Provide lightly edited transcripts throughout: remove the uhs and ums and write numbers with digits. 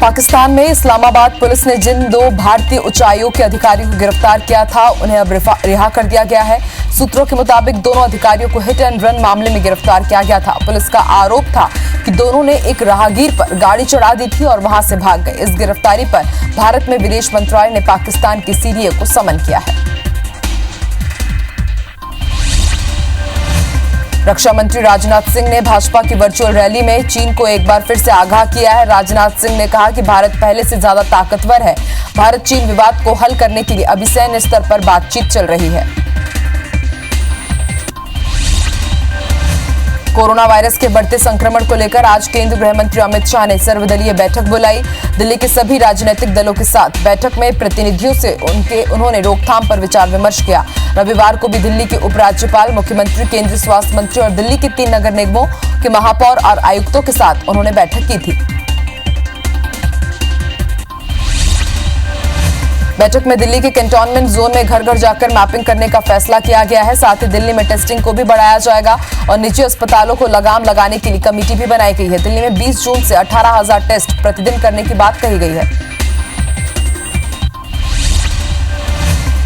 पाकिस्तान में इस्लामाबाद पुलिस ने जिन 2 भारतीय उच्चायोग के अधिकारियों को गिरफ्तार किया था उन्हें अब रिहा कर दिया गया है। सूत्रों के मुताबिक दोनों अधिकारियों को हिट एंड रन मामले में गिरफ्तार किया गया था। पुलिस का आरोप था कि दोनों ने एक राहगीर पर गाड़ी चढ़ा दी थी और वहां से भाग गए। इस गिरफ्तारी पर भारत में विदेश मंत्रालय ने पाकिस्तान के सीडीए को समन किया है। रक्षा मंत्री राजनाथ सिंह ने भाजपा की वर्चुअल रैली में चीन को एक बार फिर से आगाह किया है। राजनाथ सिंह ने कहा कि भारत पहले से ज्यादा ताकतवर है। भारत चीन विवाद को हल करने के लिए अभी सैन्य स्तर पर बातचीत चल रही है। कोरोना वायरस के बढ़ते संक्रमण को लेकर आज केंद्रीय गृह मंत्री अमित शाह ने सर्वदलीय बैठक बुलाई। दिल्ली के सभी राजनीतिक दलों के साथ बैठक में प्रतिनिधियों से उन्होंने रोकथाम पर विचार विमर्श किया। रविवार को भी दिल्ली के उपराज्यपाल, मुख्यमंत्री, केंद्रीय स्वास्थ्य मंत्री और दिल्ली के 3 नगर निगमों के महापौर और आयुक्तों के साथ उन्होंने बैठक की थी। बैठक में दिल्ली के कैंटोनमेंट जोन में घर घर जाकर मैपिंग करने का फैसला किया गया है। साथ ही दिल्ली में टेस्टिंग को भी बढ़ाया जाएगा और निजी अस्पतालों को लगाम लगाने के लिए कमेटी भी बनाई गई है। दिल्ली में 20 जून से 18,000 टेस्ट प्रतिदिन करने की बात कही गई है।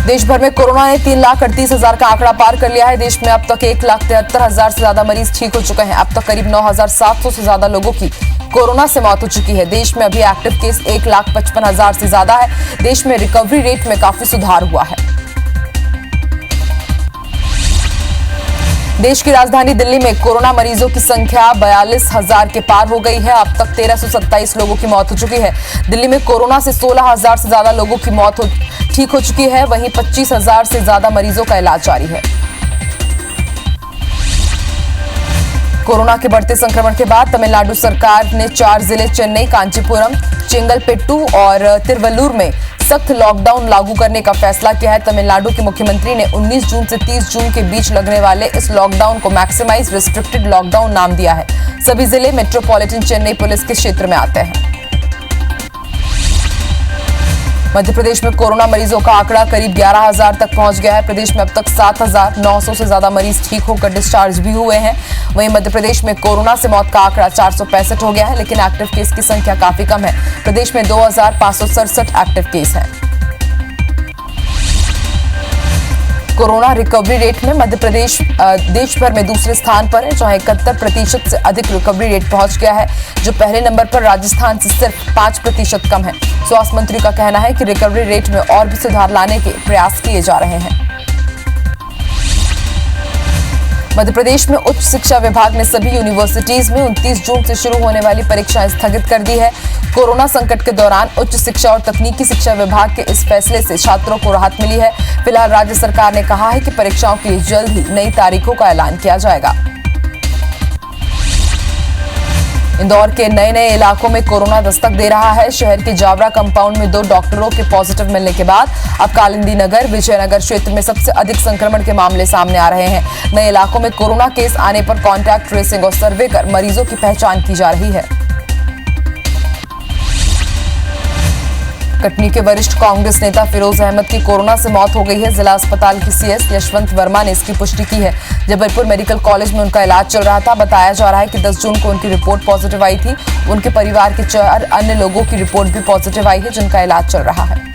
देश भर में कोरोना ने 3,38,000 का आंकड़ा पार कर लिया है। देश में अब तक 1,73,000 से ज्यादा मरीज ठीक हो चुके हैं। अब तक करीब 9,700 से ज्यादा लोगों की कोरोना से मौत हो चुकी है। देश में अभी एक्टिव केस 1,55,000 से ज्यादा है। देश में रिकवरी रेट में काफी सुधार हुआ है। देश की राजधानी दिल्ली में कोरोना मरीजों की संख्या 42,000 के पार हो गई है। अब तक 1,327 लोगों की मौत हो चुकी है। दिल्ली में कोरोना से 16,000 से ज्यादा लोगों की मौत ठीक हो चुकी है। वहीं 25,000 से ज्यादा मरीजों का इलाज जारी है। कोरोना के बढ़ते संक्रमण के बाद तमिलनाडु सरकार ने 4 जिले चेन्नई, कांचीपुरम, चेंगलपेट्टू और तिरुवल्लुर में सख्त लॉकडाउन लागू करने का फैसला किया है। तमिलनाडु के मुख्यमंत्री ने 19 जून से 30 जून के बीच लगने वाले इस लॉकडाउन को मैक्सिमाइज रिस्ट्रिक्टेड लॉकडाउन नाम दिया है। सभी जिले मेट्रोपॉलिटन चेन्नई पुलिस के क्षेत्र में आते हैं। मध्य प्रदेश में कोरोना मरीजों का आंकड़ा करीब 11,000 तक पहुंच गया है। प्रदेश में अब तक 7,900 से ज्यादा मरीज ठीक होकर डिस्चार्ज भी हुए हैं। वहीं मध्य प्रदेश में कोरोना से मौत का आंकड़ा 465 हो गया है, लेकिन एक्टिव केस की संख्या काफी कम है। प्रदेश में 2,567 एक्टिव केस हैं। कोरोना रिकवरी रेट में मध्य प्रदेश देश भर में दूसरे स्थान पर है, जहां 71% से अधिक रिकवरी रेट पहुंच गया है, जो पहले नंबर पर राजस्थान से सिर्फ 5% कम है। स्वास्थ्य मंत्री का कहना है कि रिकवरी रेट में और भी सुधार लाने के प्रयास किए जा रहे हैं। मध्य प्रदेश में उच्च शिक्षा विभाग ने सभी यूनिवर्सिटीज में 29 जून से शुरू होने वाली परीक्षाएं स्थगित कर दी है। कोरोना संकट के दौरान उच्च शिक्षा और तकनीकी शिक्षा विभाग के इस फैसले से छात्रों को राहत मिली है। फिलहाल राज्य सरकार ने कहा है कि परीक्षाओं के लिए जल्द ही नई तारीखों का ऐलान किया जाएगा। इंदौर के नए इलाकों में कोरोना दस्तक दे रहा है। शहर के जावरा कंपाउंड में 2 डॉक्टरों के पॉजिटिव मिलने के बाद अब कालिंदी नगर, विजयनगर क्षेत्र में सबसे अधिक संक्रमण के मामले सामने आ रहे हैं। नए इलाकों में कोरोना केस आने पर कॉन्टैक्ट ट्रेसिंग और सर्वे कर मरीजों की पहचान की जा रही है। कटनी के वरिष्ठ कांग्रेस नेता फिरोज अहमद की कोरोना से मौत हो गई है। जिला अस्पताल की सीएस यशवंत वर्मा ने इसकी पुष्टि की है। जबलपुर मेडिकल कॉलेज में उनका इलाज चल रहा था। बताया जा रहा है कि 10 जून को उनकी रिपोर्ट पॉजिटिव आई थी। उनके परिवार के 4 अन्य लोगों की रिपोर्ट भी पॉजिटिव आई है, जिनका इलाज चल रहा है।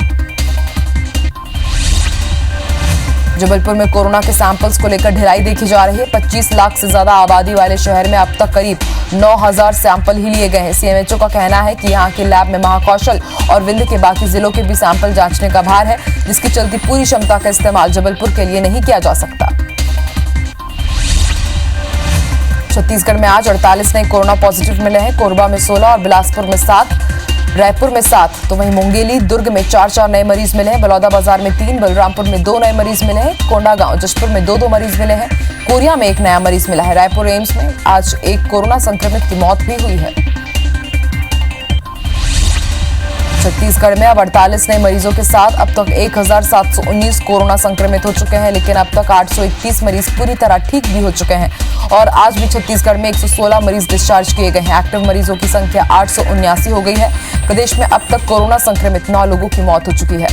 जबलपुर में कोरोना के सैंपल्स को लेकर ढिलाई देखी जा रही है। 25 लाख से ज्यादा आबादी वाले शहर में अब तक करीब 9,000 सैंपल ही लिए गए हैं। सीएमएचओ का कहना है कि यहां के लैब में महाकौशल और विंध्य के बाकी जिलों के भी सैंपल जांचने का भार है, जिसके चलते पूरी क्षमता का इस्तेमाल जबलपुर के लिए नहीं किया जा सकता। छत्तीसगढ़ में आज 48 नए कोरोना पॉजिटिव मिले हैं। कोरबा में 16 और बिलासपुर में 7, रायपुर में 7, तो वहीं मुंगेली, दुर्ग में 4 नए मरीज मिले हैं। बलौदाबाजार में 3, बलरामपुर में 2 नए मरीज मिले हैं। कोंडागांव, जशपुर में 2 मरीज मिले हैं। कोरिया में 1 नया मरीज मिला है। रायपुर एम्स में आज एक कोरोना संक्रमित की मौत भी हुई है। छत्तीसगढ़ में अब 48 नए मरीजों के साथ अब तक 1,719 कोरोना संक्रमित हो चुके हैं, लेकिन अब तक 831 मरीज पूरी तरह ठीक भी हो चुके हैं और आज भी छत्तीसगढ़ में 116 मरीज डिस्चार्ज किए गए हैं। एक्टिव मरीजों की संख्या 879 हो गई है। प्रदेश में अब तक कोरोना संक्रमित 9 लोगों की मौत हो चुकी है।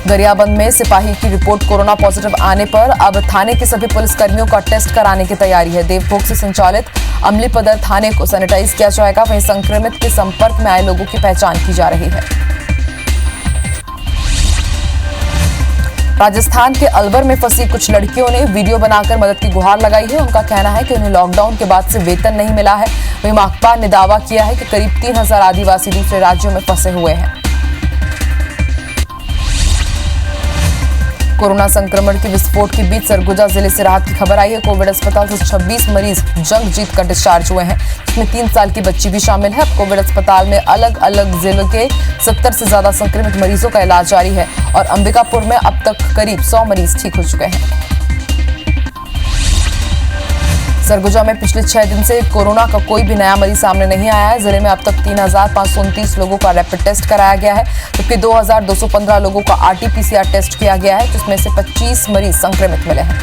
गरियाबंद में सिपाही की रिपोर्ट कोरोना पॉजिटिव आने पर अब थाने के सभी पुलिसकर्मियों का टेस्ट कराने की तैयारी है। देवभोग से संचालित अमलीपदर थाने को सैनिटाइज किया जाएगा। वहीं संक्रमित के संपर्क में आए लोगों की पहचान की जा रही है। राजस्थान के अलवर में फंसी कुछ लड़कियों ने वीडियो बनाकर मदद की गुहार लगाई है। उनका कहना है कि उन्हें लॉकडाउन के बाद से वेतन नहीं मिला है। वहीं माकपा ने दावा किया है कि करीब 3000 आदिवासी दूसरे राज्यों में फंसे हुए हैं। कोरोना संक्रमण के विस्फोट के बीच सरगुजा जिले से राहत की खबर आई है। कोविड अस्पताल से 26 मरीज जंग जीत कर डिस्चार्ज हुए हैं, जिसमें 3 साल की बच्ची भी शामिल है। कोविड अस्पताल में अलग अलग जिलों के 70 से ज्यादा संक्रमित मरीजों का इलाज जारी है और अंबिकापुर में अब तक करीब 100 मरीज ठीक हो चुके हैं। सरगुजा में पिछले 6 दिन से कोरोना का कोई भी नया मरीज सामने नहीं आया है। जिले में अब तक 3529 लोगों का रैपिड टेस्ट कराया गया है, जबकि 2215 लोगों का RT-PCR टेस्ट किया गया है, जिसमें से 25 मरीज संक्रमित मिले हैं।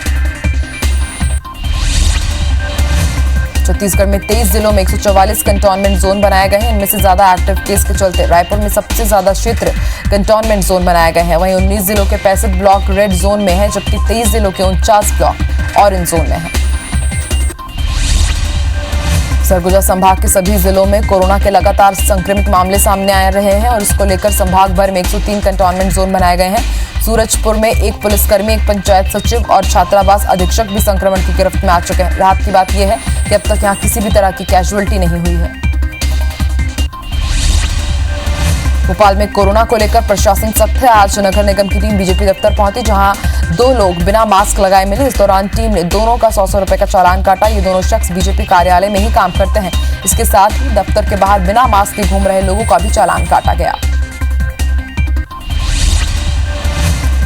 छत्तीसगढ़ में 23 जिलों में 144 कंटोनमेंट जोन बनाए गए हैं। इनमें से ज्यादा एक्टिव केस के चलते रायपुर में सबसे ज्यादा क्षेत्र कंटोनमेंट जोन बनाए गए हैं। वहीं 19 जिलों के 65 ब्लॉक रेड जोन में है, जबकि 23 जिलों के 49 ब्लॉक ऑरेंज जोन में है। सरगुजा संभाग के सभी जिलों में कोरोना के लगातार संक्रमित मामले सामने आ रहे हैं और इसको लेकर संभाग भर में 103 कंटोनमेंट जोन बनाए गए हैं। सूरजपुर में एक पुलिसकर्मी, एक पंचायत सचिव और छात्रावास अधीक्षक भी संक्रमण की गिरफ्त में आ चुके हैं। राहत की बात यह है कि अब तक यहां किसी भी तरह की कैजुअल्टी नहीं हुई है। भोपाल में कोरोना को लेकर प्रशासन सख्त है। आज नगर निगम की टीम बीजेपी दफ्तर पहुंची, जहां 2 लोग बिना मास्क लगाए मिले। इस दौरान टीम ने दोनों का 100 रुपए का चालान काटा। ये दोनों शख्स बीजेपी कार्यालय में ही काम करते हैं। इसके साथ ही दफ्तर के बाहर बिना मास्क के घूम रहे लोगों का भी चालान काटा गया।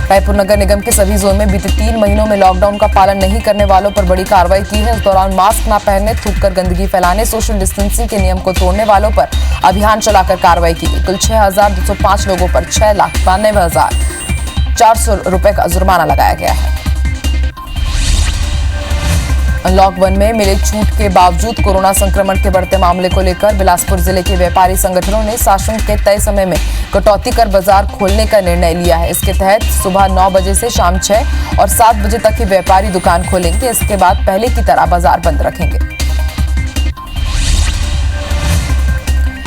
रायपुर नगर निगम के सभी जोन में बीते 3 महीनों में लॉकडाउन का पालन नहीं करने वालों पर बड़ी कार्रवाई की है। इस दौरान मास्क न पहनने, थूककर गंदगी फैलाने, सोशल डिस्टेंसिंग के नियम को तोड़ने वालों पर अभियान चलाकर कार्रवाई की गई। कुल 6205 लोगों पर 6,92,400 रुपए का जुर्माना लगाया गया है। अनलॉक 1 में मिले छूट के बावजूद कोरोना संक्रमण के बढ़ते मामले को लेकर बिलासपुर जिले के व्यापारी संगठनों ने शासन के तय समय में कटौती कर बाजार खोलने का निर्णय लिया है। इसके तहत सुबह 9 बजे से शाम 6 और 7 बजे तक ही व्यापारी दुकान खोलेंगे। इसके बाद पहले की तरह बाजार बंद रखेंगे।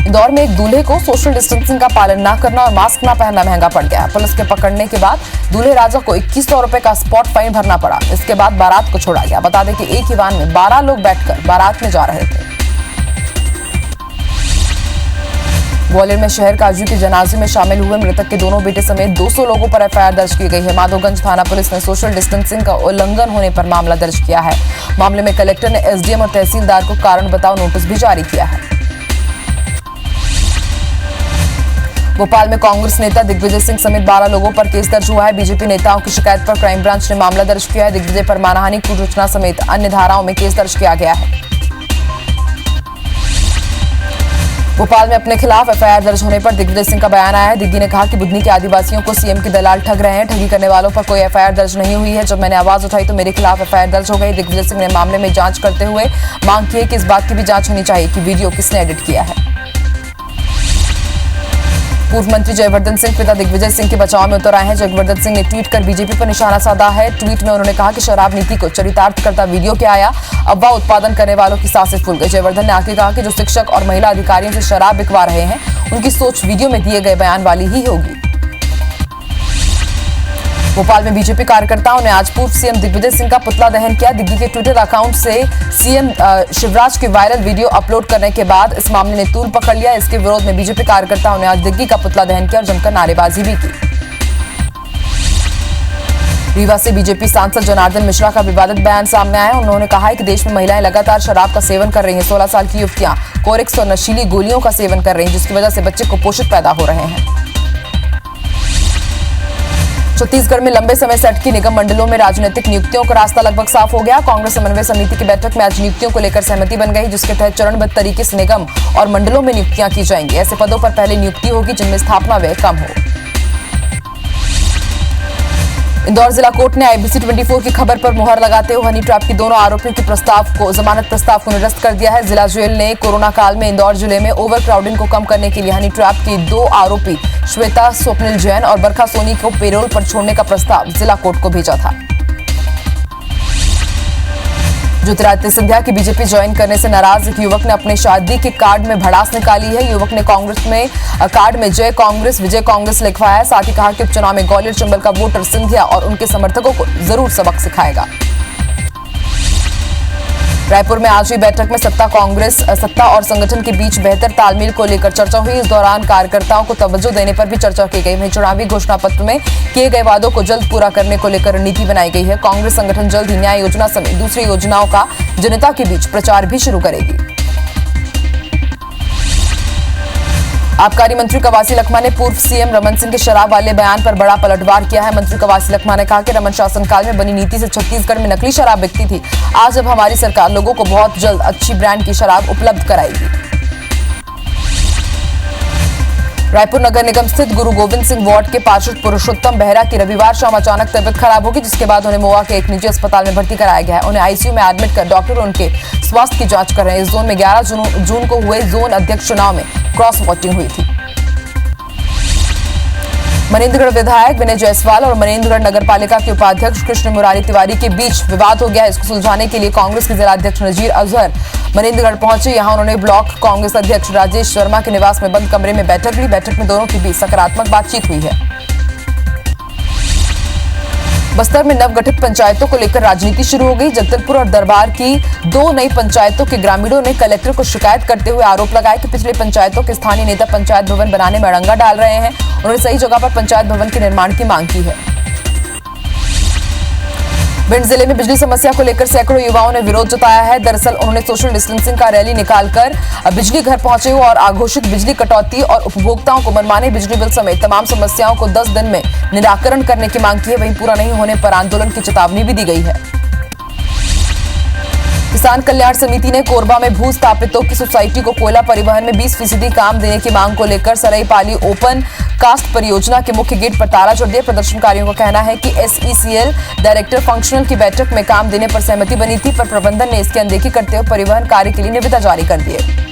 इंदौर में एक दूल्हे को सोशल डिस्टेंसिंग का पालन न करना और मास्क न पहनना महंगा पड़ गया। पुलिस के पकड़ने के बाद दूल्हे राजा को 2100 रुपए का स्पॉट फाइन भरना पड़ा। इसके बाद बारात को छोड़ा गया। बता दें कि एक ही वाहन में 12 लोग बैठकर बारात में जा रहे थे। ग्वालियर में शहर काजू के जनाजे में शामिल हुए मृतक के दोनों बेटे समेत 200 लोगों पर FIR दर्ज की गई है। माधोगंज थाना पुलिस ने सोशल डिस्टेंसिंग का उल्लंघन होने पर मामला दर्ज किया है। मामले में कलेक्टर ने SDM और तहसीलदार को कारण बताओ नोटिस भी जारी किया है। भोपाल में कांग्रेस नेता दिग्विजय सिंह समेत 12 लोगों पर केस दर्ज हुआ है। बीजेपी नेताओं की शिकायत पर क्राइम ब्रांच ने मामला दर्ज किया है। दिग्विजय पर मानहानि, कुरूचना समेत अन्य धाराओं में केस दर्ज किया गया है। भोपाल में अपने खिलाफ FIR दर्ज होने पर दिग्विजय सिंह का बयान आया है। दिग्गी ने कहा कि बुधनी के आदिवासियों को CM के दलाल ठग रहे हैं। ठगी करने वालों पर कोई FIR दर्ज नहीं हुई है। जब मैंने आवाज उठाई तो मेरे खिलाफ FIR दर्ज हो गई। दिग्विजय सिंह ने मामले में जांच करते हुए मांग की है कि इस बात की भी जांच होनी चाहिए कि वीडियो किसने एडिट किया है। पूर्व मंत्री जयवर्धन सिंह पिता दिग्विजय सिंह के बचाव में उतर आए हैं। जयवर्धन सिंह ने ट्वीट कर बीजेपी पर निशाना साधा है। ट्वीट में उन्होंने कहा कि शराब नीति को चरितार्थ करता वीडियो क्या आया, अफवाह उत्पादन करने वालों की सांसें फूल गई। जयवर्धन ने आगे कहा कि जो शिक्षक और महिला अधिकारियों से शराब बिकवा रहे हैं, उनकी सोच वीडियो में दिए गए बयान वाली ही होगी। भोपाल में बीजेपी कार्यकर्ताओं ने आज पूर्व CM दिग्विजय सिंह का पुतला दहन किया। दिग्गी के ट्विटर अकाउंट से CM शिवराज के वायरल वीडियो अपलोड करने के बाद इस मामले ने तूल पकड़ लिया। इसके विरोध में बीजेपी कार्यकर्ताओं ने आज दिग्गी का पुतला दहन किया और जमकर नारेबाजी भी की। रीवा से बीजेपी सांसद जनार्दन मिश्रा का विवादित बयान सामने आया है। उन्होंने कहा है कि देश में महिलाएं लगातार शराब का सेवन कर रही हैं। 16 साल की युवतियां कोरेक्स और नशीली गोलियों का सेवन कर रही हैं, जिसकी वजह से बच्चे कुपोषित पैदा हो रहे हैं। छत्तीसगढ़ में लंबे समय से अटकी निगम मंडलों में राजनीतिक नियुक्तियों का रास्ता लगभग साफ हो गया। कांग्रेस समन्वय समिति की बैठक में आज नियुक्तियों को लेकर सहमति बन गई, जिसके तहत चरणबद्ध तरीके से निगम और मंडलों में नियुक्तियां की जाएंगी। ऐसे पदों पर पहले नियुक्ति होगी जिनमें स्थापना व्यय कम हो। इंदौर जिला कोर्ट ने IBC 24 की खबर पर मुहर लगाते हुए हनी ट्रैप की दोनों आरोपियों की जमानत प्रस्ताव को निरस्त कर दिया है। जिला जेल ने कोरोना काल में इंदौर जिले में ओवर क्राउडिंग को कम करने के लिए हनी ट्रैप की 2 आरोपी श्वेता स्वप्निल जैन और बरखा सोनी को पेरोल पर छोड़ने का प्रस्ताव जिला कोर्ट को भेजा था। ज्योतिरादित्य सिंधिया की बीजेपी ज्वाइन करने से नाराज एक युवक ने अपने शादी के कार्ड में भड़ास निकाली है। युवक ने कांग्रेस में कार्ड में जय कांग्रेस विजय कांग्रेस लिखवाया है। साथ ही कहा कि उपचुनाव में ग्वालियर चंबल का वोटर सिंधिया और उनके समर्थकों को जरूर सबक सिखाएगा। रायपुर में आज हुई बैठक में सत्ता और संगठन के बीच बेहतर तालमेल को लेकर चर्चा हुई। इस दौरान कार्यकर्ताओं को तवज्जो देने पर भी चर्चा की गई। वहीं चुनावी घोषणा पत्र में किए गए वादों को जल्द पूरा करने को लेकर रणनीति बनाई गई है। कांग्रेस संगठन जल्द ही न्याय योजना समेत दूसरी योजनाओं का जनता के बीच प्रचार भी शुरू करेगी। आबकारी मंत्री कवासी लखमा ने पूर्व सीएम रमन सिंह के शराब वाले बयान पर बड़ा पलटवार किया है। मंत्री कवासी लखमा ने कहा कि रमन शासनकाल में बनी नीति से छत्तीसगढ़ में नकली शराब बिकती थी। आज अब हमारी सरकार लोगों को बहुत जल्द अच्छी ब्रांड की शराब उपलब्ध कराएगी। रायपुर नगर निगम स्थित गुरु गोविंद सिंह वार्ड के पार्षद पुरुषोत्तम बेहरा की रविवार शाम अचानक तबियत खराब होगी, जिसके बाद उन्हें मोआ के एक निजी अस्पताल में भर्ती कराया गया है। उन्हें आईसीयू में एडमिट कर डॉक्टर उनके स्वास्थ्य की जांच कर रहे हैं। इस जोन में 11 जून को हुए जोन अध्यक्ष चुनाव में क्रॉस वोटिंग हुई थी। मनेन्द्रगढ़ विधायक विनय जायसवाल और मनेन्द्रगढ़ नगरपालिका के उपाध्यक्ष कृष्ण मुरारी तिवारी के बीच विवाद हो गया है। इसको सुलझाने के लिए कांग्रेस के जिलाध्यक्ष नजीर अजहर मनेन्द्रगढ़ पहुंचे। यहां उन्होंने ब्लॉक कांग्रेस अध्यक्ष राजेश शर्मा के निवास में बंद कमरे में बैठक ली। बैठक में दोनों के बीच सकारात्मक बातचीत हुई है। बस्तर में नवगठित पंचायतों को लेकर राजनीति शुरू हो गई। जगदलपुर और दरबार की 2 नई पंचायतों के ग्रामीणों ने कलेक्टर को शिकायत करते हुए आरोप लगाया कि पिछले पंचायतों के स्थानीय नेता पंचायत भवन बनाने में अड़ंगा डाल रहे हैं। उन्होंने सही जगह पर पंचायत भवन के निर्माण की मांग की है। भिंड जिले में बिजली समस्या को लेकर सैकड़ों युवाओं ने विरोध जताया है। दरअसल उन्होंने सोशल डिस्टेंसिंग का रैली निकालकर बिजली घर पहुंचे और आघोषित बिजली कटौती और उपभोक्ताओं को मनमाने बिजली बिल समेत तमाम समस्याओं को 10 दिन में निराकरण करने की मांग की है। वहीं पूरा नहीं होने पर आंदोलन की चेतावनी भी दी गई है। किसान कल्याण समिति ने कोरबा में भू स्थापितों की सोसाइटी को कोयला परिवहन में 20% काम देने की मांग को लेकर सरईपाली ओपन कास्ट परियोजना के मुख्य गेट पर ताला जोड़ दिया। प्रदर्शनकारियों का कहना है कि SECL डायरेक्टर फंक्शनल की बैठक में काम देने पर सहमति बनी थी, पर प्रबंधन ने इसकी अनदेखी करते हुए परिवहन कार्य के लिए निविदा जारी कर दिए।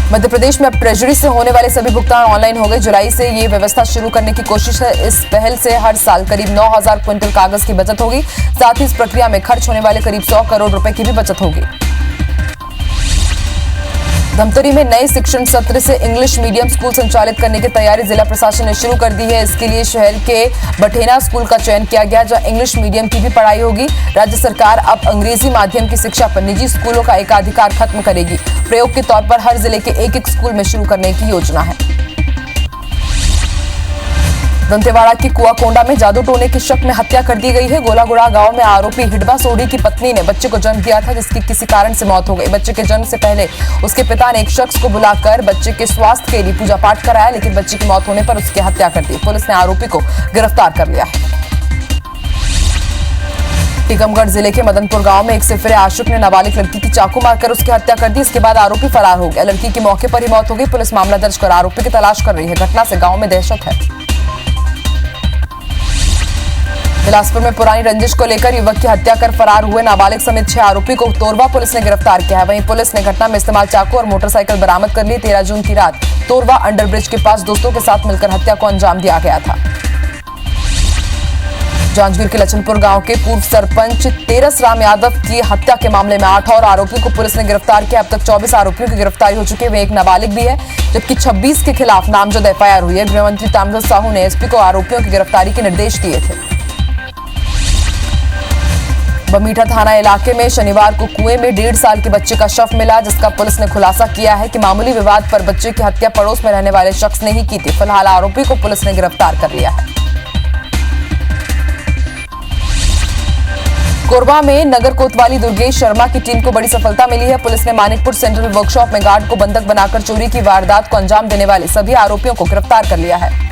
मध्य प्रदेश में अब ट्रेजरी से होने वाले सभी भुगतान ऑनलाइन हो गए। जुलाई से ये व्यवस्था शुरू करने की कोशिश है। इस पहल से हर साल करीब 9000 क्विंटल कागज की बचत होगी। साथ ही इस प्रक्रिया में खर्च होने वाले करीब 100 करोड़ रुपए की भी बचत होगी। धमतरी में नए शिक्षण सत्र से इंग्लिश मीडियम स्कूल संचालित करने की तैयारी जिला प्रशासन ने शुरू कर दी है। इसके लिए शहर के बठेना स्कूल का चयन किया गया, जहां इंग्लिश मीडियम की भी पढ़ाई होगी। राज्य सरकार अब अंग्रेजी माध्यम की शिक्षा पर निजी स्कूलों का एकाधिकार खत्म करेगी। प्रयोग के तौर पर हर जिले के एक स्कूल में शुरू करने की योजना है। दंतेवाड़ा की कुआकोंडा में जादू टोने के शक में हत्या कर दी गई है। गोलागुड़ा गांव में आरोपी हिडबा सोढ़ी की पत्नी ने बच्चे को जन्म दिया था, जिसकी किसी कारण से मौत हो गई। बच्चे के जन्म से पहले उसके पिता ने एक शख्स को बुलाकर बच्चे के स्वास्थ्य के लिए पूजा पाठ कराया, लेकिन बच्चे की मौत होने पर उसकी हत्या कर दी। पुलिस ने आरोपी को गिरफ्तार कर लिया है। टीकमगढ़ जिले के मदनपुर गांव में एक सिफरे आशिक ने नाबालिग लड़की की चाकू मारकर उसकी हत्या कर दी। इसके बाद आरोपी फरार हो गया। लड़की की मौके पर ही मौत हो गई। पुलिस मामला दर्ज कर आरोपी की तलाश कर रही है। घटना से गांव में दहशत है। बिलासपुर में पुरानी रंजिश को लेकर युवक की हत्या कर फरार हुए नाबालिग समेत 6 आरोपी को तोरवा पुलिस ने गिरफ्तार किया है। वहीं पुलिस ने घटना में इस्तेमाल चाकू और मोटरसाइकिल बरामद कर ली। 13 जून की रात तोरवा अंडरब्रिज के पास दोस्तों के साथ मिलकर हत्या को अंजाम दिया गया था। जांजगीर के लछनपुर गांव के पूर्व सरपंच तेरस राम यादव की हत्या के मामले में 8 और आरोपियों को पुलिस ने गिरफ्तार किया। अब तक 24 आरोपियों की गिरफ्तारी हो चुकी है। वे एक नाबालिग भी है, जबकि 26 के खिलाफ नामजद FIR हुई है। गृह मंत्री ताम्रध्वज साहू ने SP को आरोपियों की गिरफ्तारी के निर्देश दिए थे। बमीठा थाना इलाके में शनिवार को कुएं में 1.5 साल के बच्चे का शव मिला, जिसका पुलिस ने खुलासा किया है कि मामूली विवाद पर बच्चे की हत्या पड़ोस में रहने वाले शख्स ने ही की थी। फिलहाल आरोपी को पुलिस ने गिरफ्तार कर लिया है। कोरबा में नगर कोतवाली दुर्गेश शर्मा की टीम को बड़ी सफलता मिली है। पुलिस ने मानिकपुर सेंट्रल वर्कशॉप में गार्ड को बंधक बनाकर चोरी की वारदात को अंजाम देने वाले सभी आरोपियों को गिरफ्तार कर लिया है।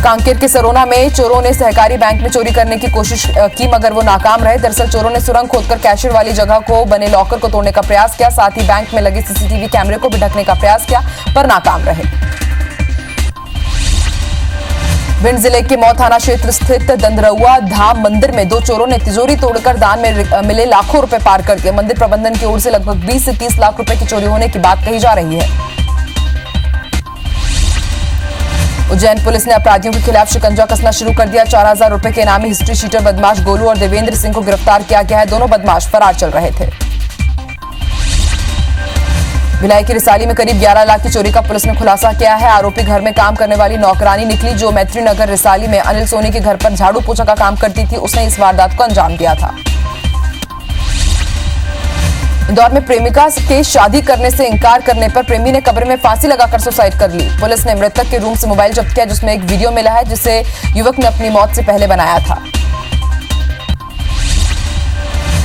कांकेर के सरोना में चोरों ने सहकारी बैंक में चोरी करने की कोशिश की, मगर वो नाकाम रहे। दरअसल चोरों ने सुरंग खोदकर कैशियर वाली जगह को बने लॉकर को तोड़ने का प्रयास किया। साथ ही बैंक में लगे CCTV कैमरे को भी ढकने का प्रयास किया, पर नाकाम रहे। भिंड जिले के मऊ थाना क्षेत्र स्थित दंदरौआ धाम मंदिर में 2 चोरों ने तिजोरी तोड़कर दान में मिले लाखों रुपए पार कर दिए। मंदिर प्रबंधन की ओर से लगभग 20 से 30 लाख रुपए की चोरी होने की बात कही जा रही है। उज्जैन पुलिस ने अपराधियों के खिलाफ शिकंजा कसना शुरू कर दिया। 4000 रुपए के इनामी हिस्ट्री शीटर बदमाश गोलू और देवेंद्र सिंह को गिरफ्तार किया गया है। दोनों बदमाश फरार चल रहे थे। भिलाई की रिसाली में करीब 11 लाख की चोरी का पुलिस ने खुलासा किया है। आरोपी घर में काम करने वाली नौकरानी निकली जो मैत्री नगर रिसाली में अनिल सोनी के घर पर झाड़ू पोछा का काम करती थी। उसने इस वारदात को अंजाम दिया था। इंदौर में प्रेमिका के शादी करने से इंकार करने पर प्रेमी ने कब्र में फांसी लगाकर सुसाइड कर ली। पुलिस ने मृतक के रूम से मोबाइल जब्त किया जिसमें एक वीडियो मिला है जिसे युवक ने अपनी मौत से पहले बनाया था।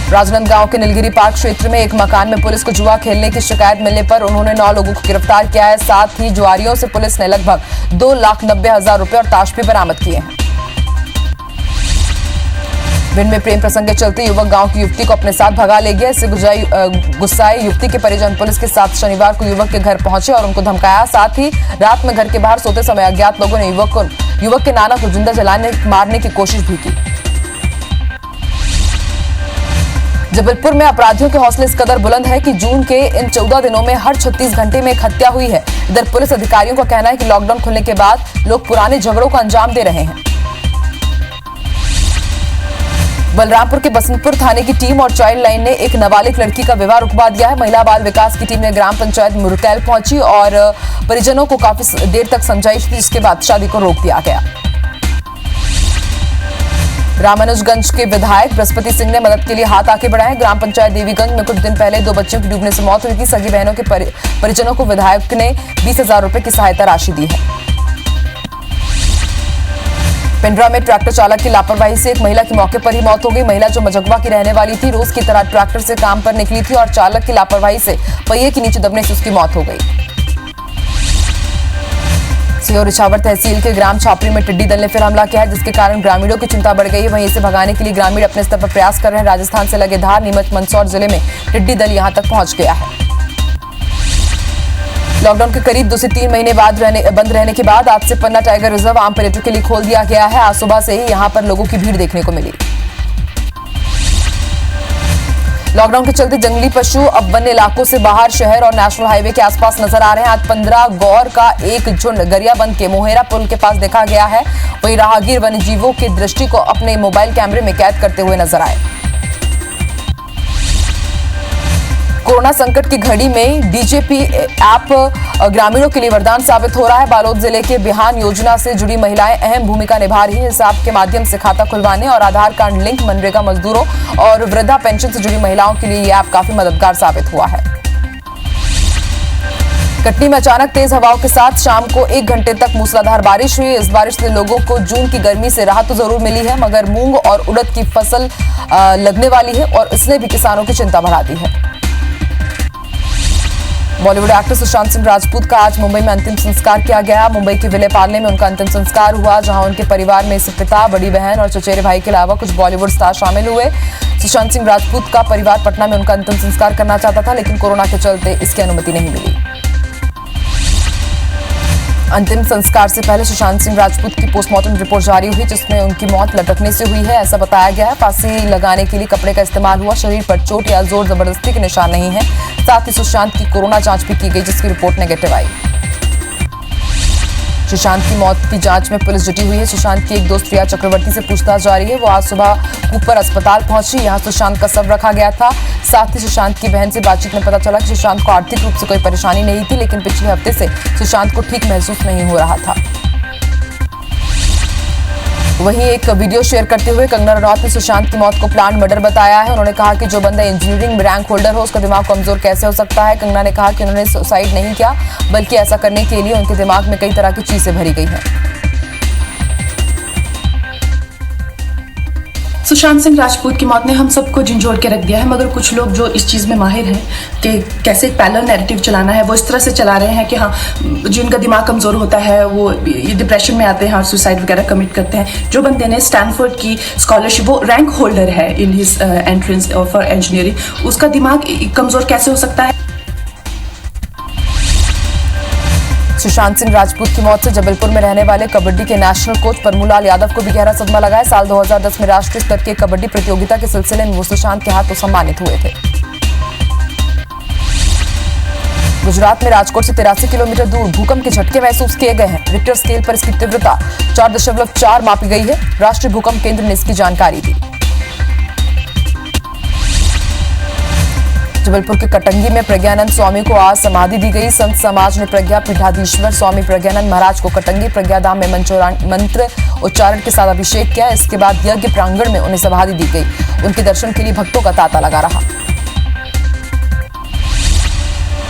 राजनांदगांव के नीलगिरी पार्क क्षेत्र में एक मकान में पुलिस को जुआ खेलने की शिकायत मिलने पर उन्होंने 9 लोगों को गिरफ्तार किया है। साथ ही जुआरियों से पुलिस ने लगभग 2,90,000 रुपए और ताश भी बरामद किए हैं। भिंड में प्रेम प्रसंग के चलते युवक गांव की युवती को अपने साथ भगा ले गया। इससे गुस्साए युवती के परिजन पुलिस के साथ शनिवार को युवक के घर पहुंचे और उनको धमकाया। साथ ही रात में घर के बाहर सोते समय अज्ञात लोगों ने युवक के नाना को जिंदा जलाने मारने की कोशिश भी की। जबलपुर में अपराधियों के हौसले इस कदर बुलंद है कि जून के इन 14 दिनों में हर 36 घंटे में एक हत्या हुई है। इधर पुलिस अधिकारियों का कहना है कि लॉकडाउन खुलने के बाद लोग पुराने झगड़ों को अंजाम दे रहे हैं। बलरामपुर के बसंतपुर थाने की टीम और चाइल्ड लाइन ने एक नाबालिग लड़की का विवाह रुकवा दिया है। महिला बाल विकास की टीम ने ग्राम पंचायत मुरकैल पहुंची और परिजनों को काफी देर तक समझाइश दी, जिसके बाद शादी को रोक दिया गया। रामानुजगंज के विधायक बृहस्पति सिंह ने मदद के लिए हाथ आगे बढ़ाए। ग्राम पंचायत देवीगंज में कुछ दिन पहले 2 बच्चों की डूबने से मौत हुई थी। सगी बहनों के परिजनों को विधायक ने 20,000 रुपए की सहायता राशि दी है। पिंडरा में ट्रैक्टर चालक की लापरवाही से एक महिला की मौके पर ही मौत हो गई। महिला जो मझगवा की रहने वाली थी रोज की तरह ट्रैक्टर से काम पर निकली थी और चालक की लापरवाही से पहिए के नीचे दबने से उसकी मौत हो गई। सीहोर इछावर तहसील के ग्राम छापरी में टिड्डी दल ने फिर हमला किया है जिसके कारण ग्रामीणों की चिंता बढ़ गई है। वहीं इसे भगाने के लिए ग्रामीण अपने स्तर पर प्रयास कर रहे हैं। राजस्थान से लगे धार, नीमच, मंदसौर जिले में टिड्डी दल यहां तक पहुंच गया है। लॉकडाउन के करीब 2 से 3 महीने बाद बंद रहने के बाद आज से पन्ना टाइगर रिजर्व आम पर्यटकों के लिए खोल दिया गया है। आज सुबह से ही यहां पर लोगों की भीड़ देखने को मिली। लॉकडाउन के चलते जंगली पशु अब वन्य इलाकों से बाहर शहर और नेशनल हाईवे के आसपास नजर आ रहे हैं। आज 15 गौर का एक झुंड गरियाबंद के मोहेरा पुल के पास देखा गया है। वहीं राहगीर वन्य जीवों की दृष्टि को अपने मोबाइल कैमरे में कैद करते हुए नजर आए। कोरोना संकट की घड़ी में डीजेपी ऐप ग्रामीणों के लिए वरदान साबित हो रहा है। बालोद जिले के बिहान योजना से जुड़ी महिलाएं अहम भूमिका निभा रही हैं। इस ऐप के माध्यम से खाता खुलवाने और आधार कार्ड लिंक, मनरेगा मजदूरों और वृद्धा पेंशन से जुड़ी महिलाओं के लिए यह ऐप काफी मददगार साबित हुआ है। कटनी में अचानक तेज हवाओं के साथ शाम को 1 घंटे तक मूसलाधार बारिश हुई। इस बारिश से लोगों को जून की गर्मी से राहत तो जरूर मिली है, मगर मूंग और उड़द की फसल लगने वाली है और इसने भी किसानों की चिंता बढ़ा दी है। बॉलीवुड एक्टर सुशांत सिंह राजपूत का आज मुंबई में अंतिम संस्कार किया गया। मुंबई के विले पार्ले में उनका अंतिम संस्कार हुआ, जहां उनके परिवार में इसके पिता, बड़ी बहन और चचेरे भाई के अलावा कुछ बॉलीवुड स्टार शामिल हुए। सुशांत सिंह राजपूत का परिवार पटना में उनका अंतिम संस्कार करना चाहता था, लेकिन कोरोना के चलते इसकी अनुमति नहीं मिली। अंतिम संस्कार से पहले सुशांत सिंह राजपूत की पोस्टमार्टम रिपोर्ट जारी हुई, जिसमें उनकी मौत लटकने से हुई है, ऐसा बताया गया है। फांसी लगाने के लिए कपड़े का इस्तेमाल हुआ। शरीर पर चोट या जोर जबरदस्ती के निशान नहीं है। साथ ही सुशांत की कोरोना जांच भी की गई, जिसकी रिपोर्ट नेगेटिव आई। सुशांत की मौत की जांच में पुलिस जुटी हुई है। सुशांत की एक दोस्त प्रिया चक्रवर्ती से पूछताछ जारी है। वो आज सुबह कूपर अस्पताल पहुंची, यहां सुशांत का शव रखा गया था। साथ ही सुशांत की बहन से बातचीत में पता चला कि सुशांत को आर्थिक रूप से कोई परेशानी नहीं थी, लेकिन पिछले हफ्ते से सुशांत को ठीक महसूस नहीं हो रहा था। वहीं एक वीडियो शेयर करते हुए कंगना रनौत ने सुशांत की मौत को प्लान्ड मर्डर बताया है। उन्होंने कहा कि जो बंदा इंजीनियरिंग में रैंक होल्डर हो उसका दिमाग कमजोर कैसे हो सकता है। कंगना ने कहा कि उन्होंने सुसाइड नहीं किया, बल्कि ऐसा करने के लिए उनके दिमाग में कई तरह की चीजें भरी गई हैं। सुशांत सिंह राजपूत की मौत ने हम सबको झंझोड़ के रख दिया है, मगर कुछ लोग जो इस चीज़ में माहिर हैं कि कैसे एक पैरेलल नैरेटिव चलाना है, वो इस तरह से चला रहे हैं कि हाँ, जिनका दिमाग कमज़ोर होता है वो ये डिप्रेशन में आते हैं और सुसाइड वगैरह कमिट करते हैं। जो बंदे ने स्टैनफोर्ड की स्कॉलरशिप, वो रैंक होल्डर है in his entrance for engineering, उसका दिमाग कमज़ोर कैसे हो सकता है। सुशांत सिंह राजपूत की मौत से जबलपुर में रहने वाले कबड्डी के नेशनल कोच परमूलाल यादव को भी गहरा सदमा लगा है। साल 2010 में राष्ट्रीय स्तर के कबड्डी प्रतियोगिता के सिलसिले में वो सुशांत के हाथों सम्मानित हुए थे। गुजरात में राजकोट से 83 किलोमीटर दूर भूकंप के झटके महसूस किए गए हैं। रिक्टर स्केल पर इसकी तीव्रता 4.4 मापी गई है। राष्ट्रीय भूकंप केंद्र ने इसकी जानकारी दी। जबलपुर के कटंगी में प्रज्ञानंद स्वामी को आज समाधि दी गई। संत समाज ने प्रज्ञा पीठाधीश्वर स्वामी प्रज्ञानंद महाराज को कटंगी प्रज्ञाधाम में मंत्र उच्चारण के साथ अभिषेक किया। इसके बाद यज्ञ प्रांगण में उन्हें समाधि दी गई। उनके दर्शन के लिए भक्तों का तांता लगा रहा।